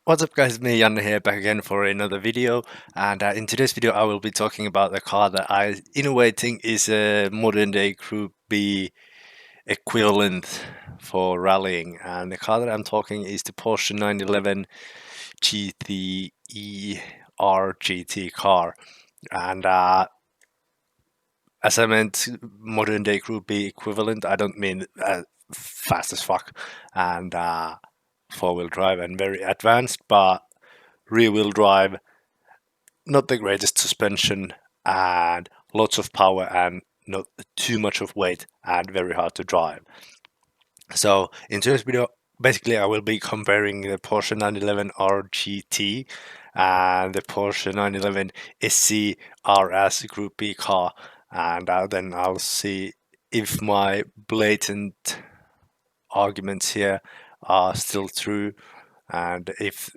What's up guys, me Janne here, back again for another video, and in today's video I will be talking about the car that I in a way think is a modern day Group B equivalent for rallying, and the car that I'm talking is the Porsche 911 GT3 R GT car. And as I meant modern day Group B equivalent, I don't mean fast as fuck and four-wheel drive and very advanced, but rear-wheel drive, not the greatest suspension, and lots of power and not too much of weight and very hard to drive. So in today's video, basically I will be comparing the Porsche 911 RGT and the Porsche 911 SC RS Group B car, and then I'll see if my blatant arguments here are still true, and if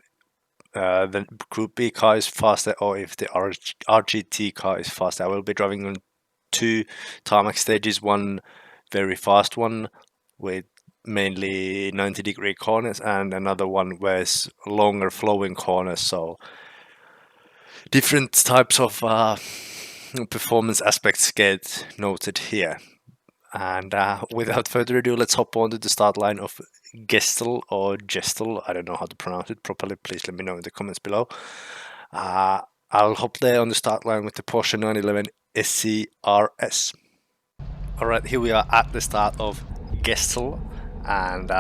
the Group B car is faster or if the RGT car is faster. I will be driving on two tarmac stages, one very fast one with mainly 90-degree corners and another one with longer flowing corners, so different types of performance aspects get noted here. And without further ado, let's hop on to the start line of Gestel or Gestel. I don't know how to pronounce it properly. Please let me know in the comments below. I'll hop there on the start line with the Porsche 911 SC RS. Alright, here we are at the start of Gestel, and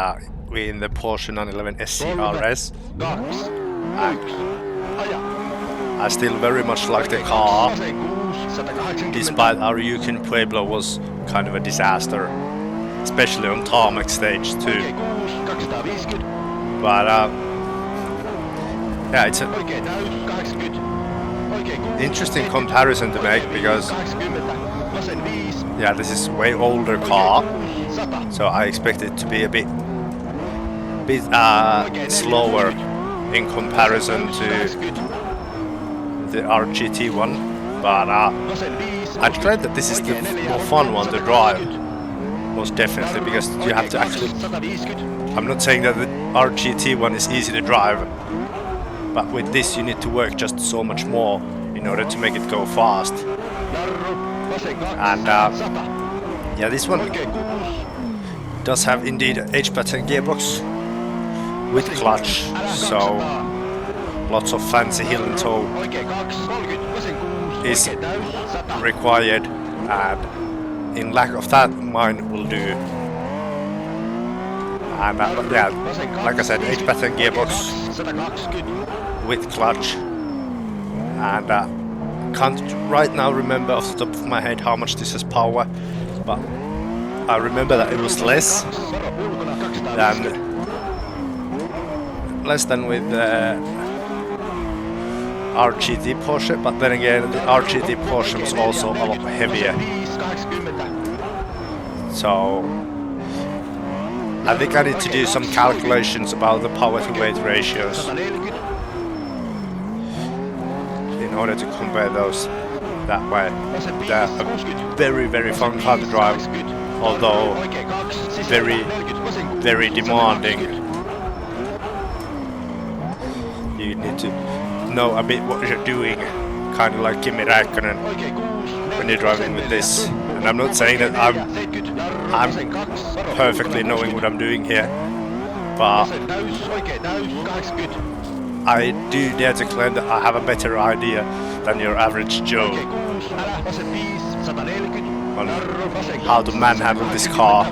we're in the Porsche 911 SC RS. I still very much like the car, despite our Yukon Pueblo was kind of a disaster, especially on tarmac stage too. But yeah, it's an interesting comparison to make, because yeah, this is way older car, so I expect it to be a bit slower in comparison to the RGT one, but I'd claim that this is the more fun one to drive, most definitely, because you have to actually, I'm not saying that the RGT one is easy to drive, but with this you need to work just so much more in order to make it go fast. And yeah, this one does have indeed an H-pattern gearbox with clutch, so lots of fancy heel and toe is required, and in lack of that, mine will do. And yeah, like I said, H-pattern gearbox with clutch, and can't right now remember off the top of my head how much this has power, but I remember that it was less than with the RGT Porsche, but then again the RGT Porsche was also a lot heavier, so I think I need to do some calculations about the power to weight ratios in order to compare those that way. They're a very, very fun car to drive, although very, very demanding. You need to know a bit what you're doing, kind of like Kimi Räikkönen when you're driving with this. And I'm not saying that I'm perfectly knowing what I'm doing here, but I do dare to claim that I have a better idea than your average Joe on how to manhandle this car.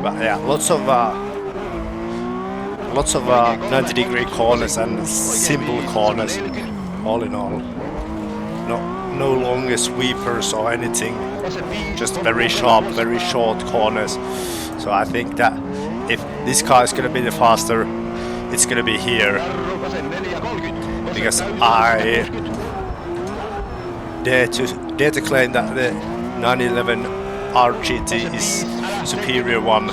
But yeah, lots of 90-degree corners and simple corners, all in all. No longer sweepers or anything, just very sharp, very short corners. So I think that if this car is going to be the faster, it's going to be here, because I dare to claim that the 911 RGT is superior one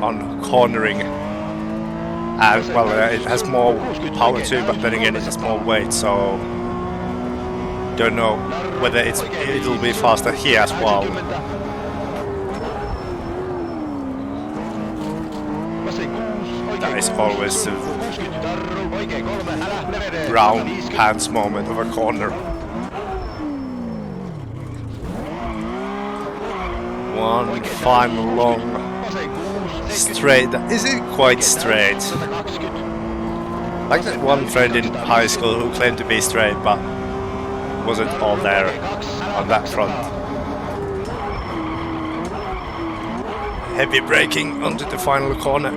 on cornering, and well, it has more power too, but then again it has more weight, so don't know whether it'll be faster here as well. That is always the brown pants moment of a corner. One final long straight that isn't quite straight. Like that one friend in high school who claimed to be straight but wasn't all there on that front. Heavy braking onto the final corner.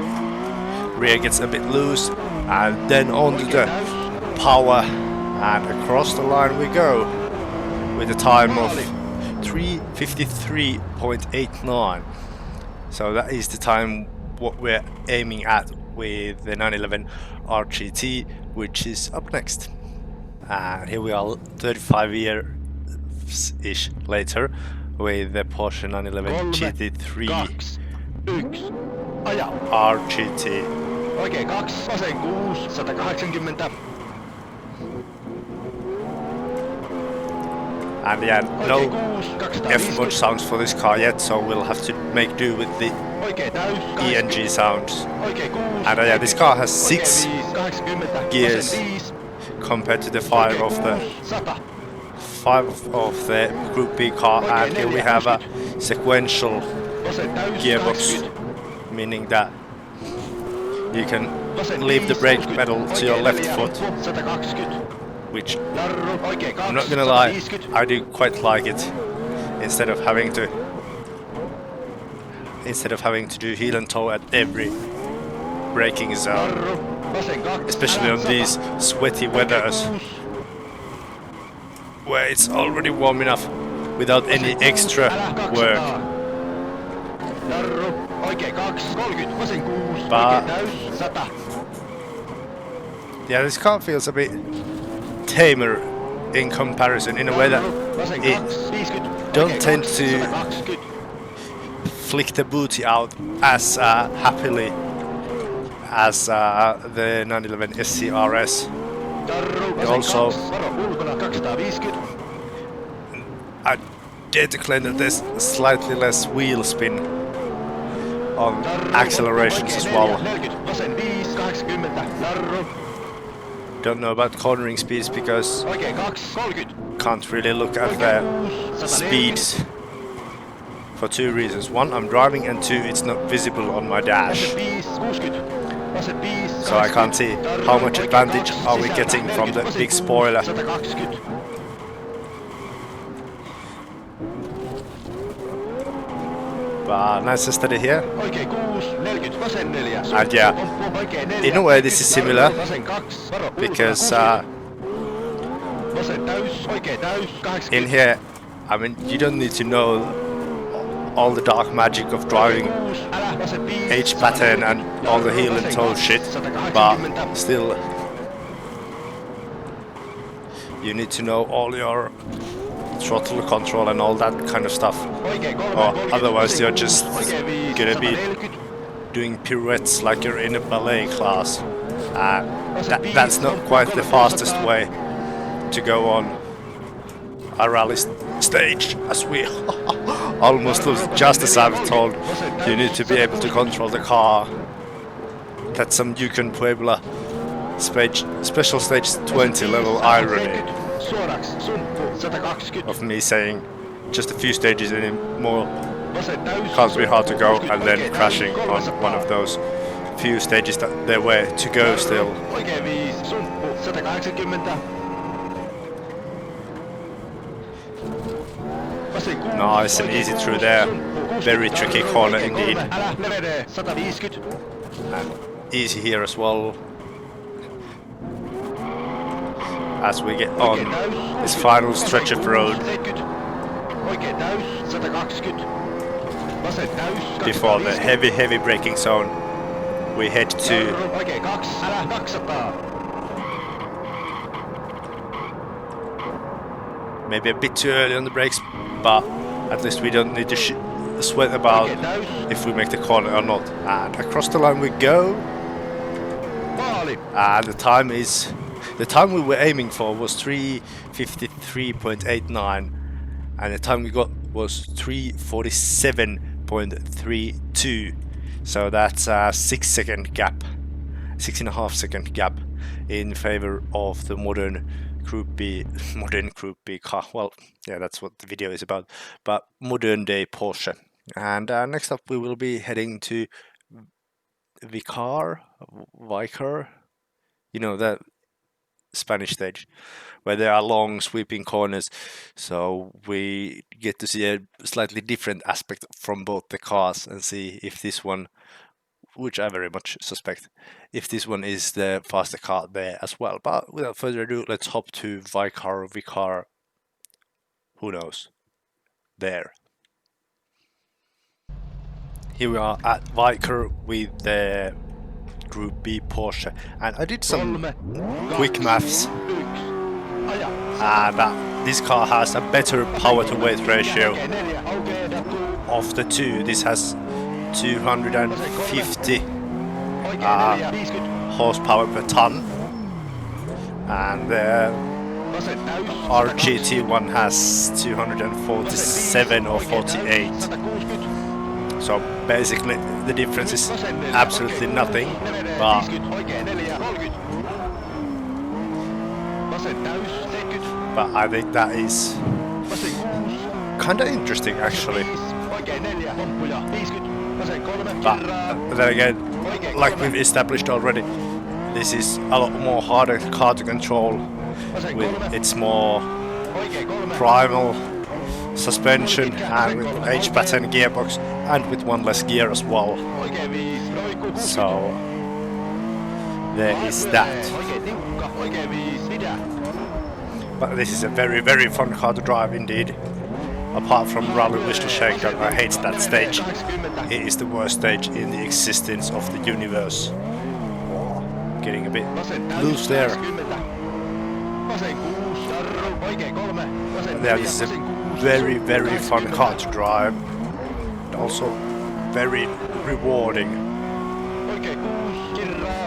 Rear gets a bit loose and then onto the power and across the line we go with a time of 3:53.89. So that is the time what we're aiming at with the 911 RGT, which is up next. And here we are 35 years-ish later with the Porsche 911 GT3 RGT. Oikein 2, vasen 6, 180. And yeah, no F-mod sounds for this car yet, so we'll have to make do with the ENG sounds. And yeah, this car has 6 gears compared to the 5 of the Group B car, and here we have a sequential gearbox, meaning that you can leave the brake pedal to your left foot, which I'm not gonna lie, I do quite like it. Instead of having to do heel and toe at every braking zone, especially on these sweaty weathers where it's already warm enough without any extra work. But yeah, this car feels a bit tamer in comparison, in a way that it don't tend to flick the booty out as happily as the 911 SCRS. Also, I dare to claim that there's slightly less wheel spin on accelerations as well. Don't know about cornering speeds because can't really look at the speeds for 2 reasons. 1, I'm driving, and 2, it's not visible on my dash. So I can't see how much advantage are we getting from the big spoiler. But nice and steady here. And yeah, in a way this is similar, because in here, I mean, you don't need to know all the dark magic of driving H pattern and all the heel and toe shit, but still you need to know all your throttle control and all that kind of stuff, or otherwise you're just gonna be doing pirouettes like you're in a ballet class. That's not quite the fastest way to go on a rally stage, as we almost lose. Just as I've told, you need to be able to control the car. That's some Yukon Puebla special stage 20 level irony of me saying just a few stages anymore can't be hard to go, and then crashing on one of those few stages that there were to go still. Nice and easy through there. Very tricky corner indeed. And easy here as well, as we get on this final stretch of road before the heavy braking zone. We head to maybe a bit too early on the brakes, but at least we don't need to sweat about if we make the corner or not. And across the line we go. And the time we were aiming for was 3:53.89, and the time we got was 3:47.32. So that's a 6-second gap 6.5 second gap in favor of the modern Group B car. Well, yeah, that's what the video is about, but modern day Porsche. And next up we will be heading to Vicar, you know, that Spanish stage where there are long sweeping corners, so we get to see a slightly different aspect from both the cars and see if this one, which I very much suspect, if this one is the faster car there as well. But without further ado, let's hop to Vicar, who knows, there. Here we are at Vicar with the Group B Porsche, and I did some quick maths, and this car has a better power to weight ratio of the two. This has 250 horsepower per ton, and the RGT1 has 247 or 48. So basically the difference is absolutely nothing, but I think that is kinda interesting actually. But then again, like we've established already, this is a lot more harder car to control with its more primal suspension and with H pattern gearbox and with one less gear as well. So there is that. But this is a very, very fun car to drive indeed. Apart from Rally Wishleshenko, I hate that stage. It is the worst stage in the existence of the universe. Getting a bit loose there. Yeah, this is a very, very fun car to drive. And also very rewarding.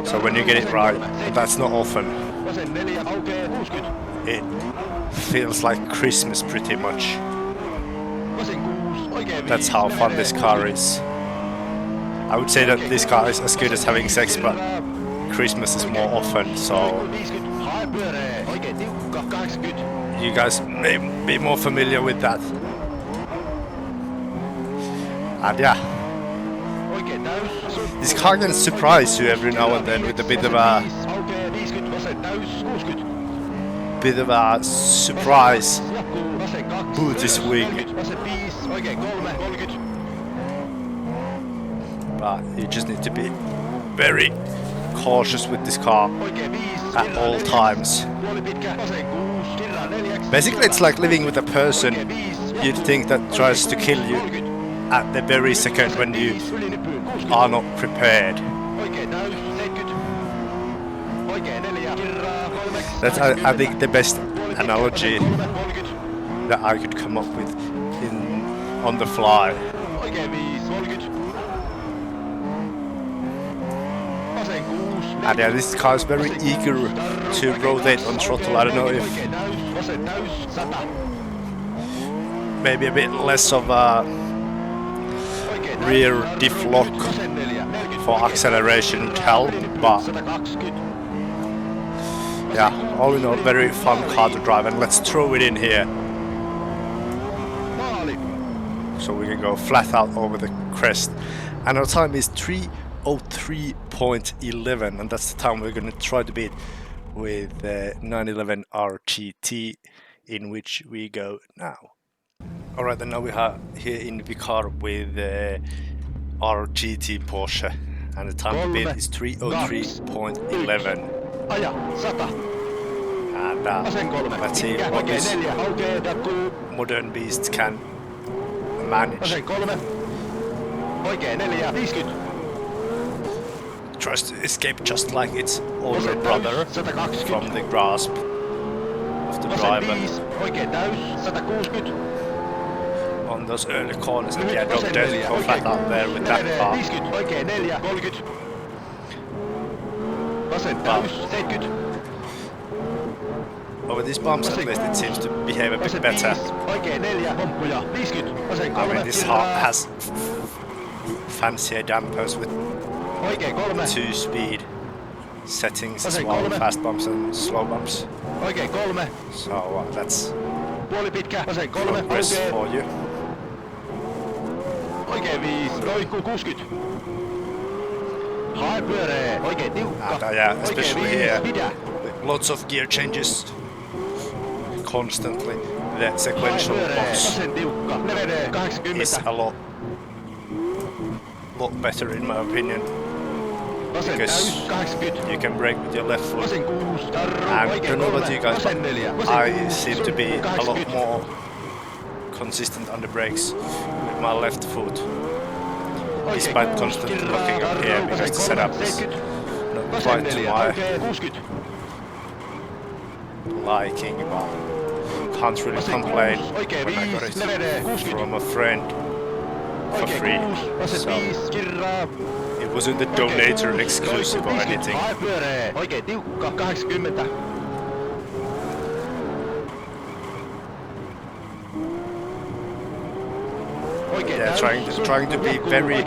So when you get it right, and that's not often, it feels like Christmas pretty much. That's how fun this car is. I would say that this car is as good as having sex, but Christmas is more often, so you guys may be more familiar with that. And yeah, this car can surprise you every now and then with a bit of a surprise booty swing. But you just need to be very cautious with this car at all times. Basically, it's like living with a person you'd think that tries to kill you at the very second when you are not prepared. That's, I think, the best analogy that I could come up with on the fly. And yeah, this car is very eager to rotate on throttle. I don't know if maybe a bit less of a rear diff lock for acceleration would help, but yeah, all in all, very fun car to drive. And let's throw it in here so we can go flat out over the crest. And our time is 3:03.11, and that's the time we're going to try to beat with the 911 RGT, in which we go now. Alright, then now we are here in Vicar with the RGT Porsche, and the time to beat is 3:03.11. And let's see what this modern beast can manage. Tries to escape just like its older brother from the grasp of the driver on those early corners. And yeah, don't dare to go flat out there with that car. But over these bumps at least it seems to behave a bit better. I mean, this has fancier dampers with 2-speed settings as well, fast bumps and slow bumps. Oikein 3. So that's Puoli pitkä, vasen 3, progress aukee. for you. Oikein 5, roikkuu 60. Hae pyöree, oikein tiukka. And yeah, especially oikein 5, here, pidä. lots of gear changes constantly. The Hae sequential pyöree, box vasen tiukka. Ne vedee 80. is a lot better in my opinion, Vasen because täys, 80. you can brake with your left foot. Vasen 6, jarru, And I oikein don't know 3, about you guys, vasen but 4, vasen I 6, seem to be a lot 80. more consistent on the brakes with my left foot, despite constantly looking up here because the setup is not quite to my liking, but can't really complain when I got it from a friend for free. So it wasn't a donator exclusive or anything. Oikein tiukka, 80. Yeah, trying to be very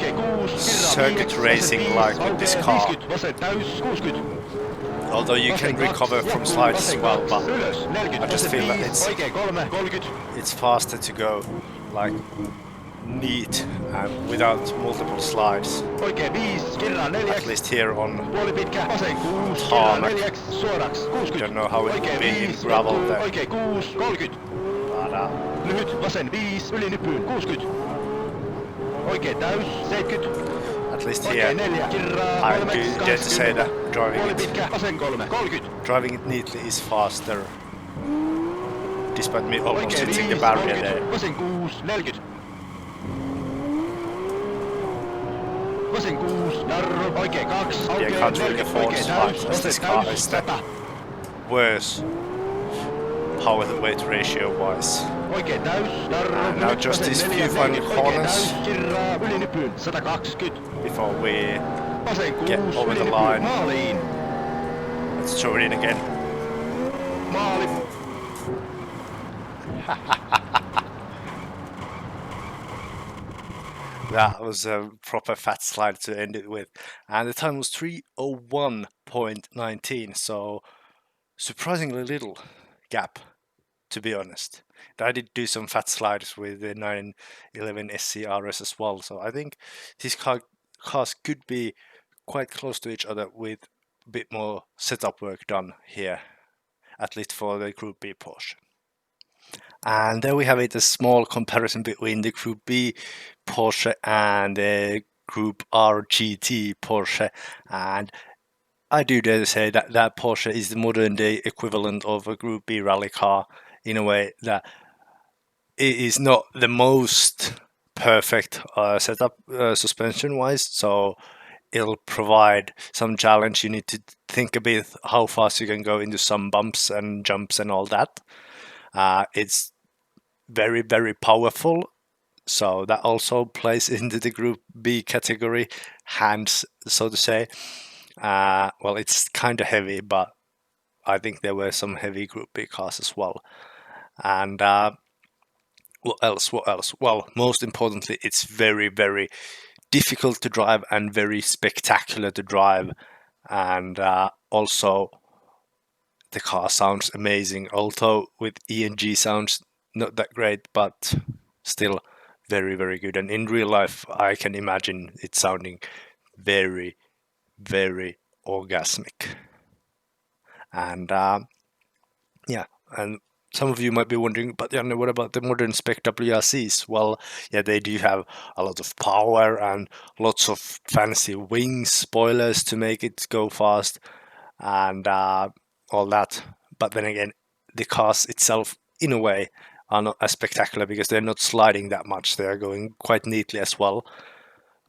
circuit racing like with this car. Although you can recover from slides as well, but I just feel that it's faster to go like neat and without multiple slides. At least here on tarmac. Don't know how it would be in gravel then. But lyhyt vasen 5, yli nypyyn 60. Oikein täys 70. at least here, I do dare to say that driving it neatly is faster, despite me almost hitting the barrier there. Vasen 6, 40. Vasen 6, jarru, oikein 2, Yeah, can't really afford slides as this car is the worse power to weight ratio wise. Oikein täys, jarru, And now just these few final corners yli nypyyn 120. before we Vasen 6, get over the line. maaliin. Let's throw it in again. Maali. That was a proper fat slide to end it with. And the time was 3:01.19, so surprisingly little gap, to be honest. I did do some fat slides with the 911 SCRS as well, so I think these cars could be quite close to each other with a bit more setup work done here, at least for the Group B Porsche. And there we have it, a small comparison between the Group B Porsche and the Group R GT Porsche. And I do dare to say that that Porsche is the modern day equivalent of a Group B rally car, in a way that it is not the most perfect setup suspension wise, so it'll provide some challenge. You need to think a bit how fast you can go into some bumps and jumps and all that. It's very, very powerful, so that also plays into the Group B category, hands, so to say. Well, it's kind of heavy, but I think there were some heavy Group B cars as well. And what else? Well, most importantly, it's very, very difficult to drive and very spectacular to drive. And also, the car sounds amazing, although with ENG sounds not that great, but still very, very good. And in real life, I can imagine it sounding very, very orgasmic. And yeah, and some of you might be wondering, but what about the modern spec WRCs? Well, yeah, they do have a lot of power and lots of fancy wings, spoilers to make it go fast, and all that. But then again, the cars itself, in a way, are not as spectacular because they're not sliding that much. They're going quite neatly as well.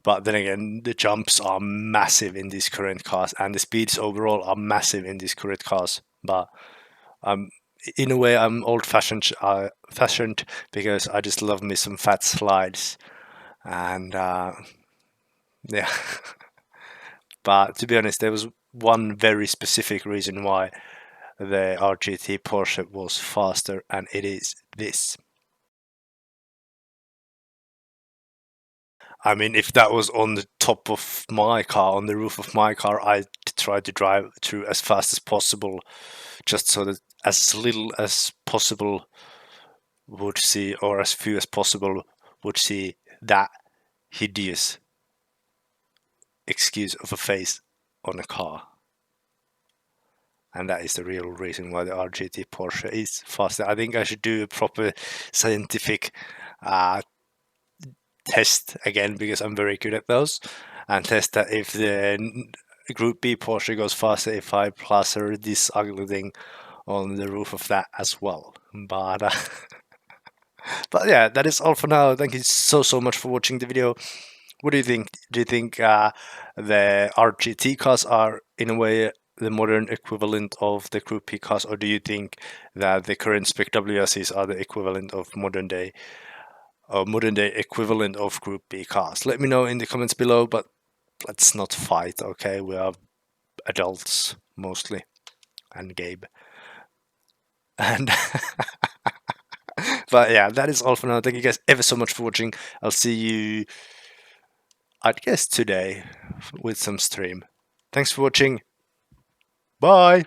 But then again, the jumps are massive in these current cars, and the speeds overall are massive in these current cars. But in a way, I'm old-fashioned because I just love me some fat slides, and yeah. But to be honest, there was one very specific reason why the RGT Porsche was faster, and it is this. I mean, if that was on the top of my car, on the roof of my car, I'd try to drive through as fast as possible, just so that as little as possible would see, or as few as possible would see, that hideous excuse of a face on a car. And that is the real reason why the RGT Porsche is faster. I think I should do a proper scientific test again, because I'm very good at those, and test that if the Group B Porsche goes faster if I plaster this ugly thing on the roof of that as well. But but yeah, that is all for now. Thank you so much for watching the video. What do you think? Do you think the RGT cars are in a way the modern equivalent of the Group P cars, or do you think that the current spec WRCs are the equivalent of modern day equivalent of Group B cars? Let me know in the comments below, but let's not fight, okay? We are adults mostly, and Gabe. And but yeah, that is all for now. Thank you guys ever so much for watching. I'll see you, I guess, today with some stream. Thanks for watching. Bye.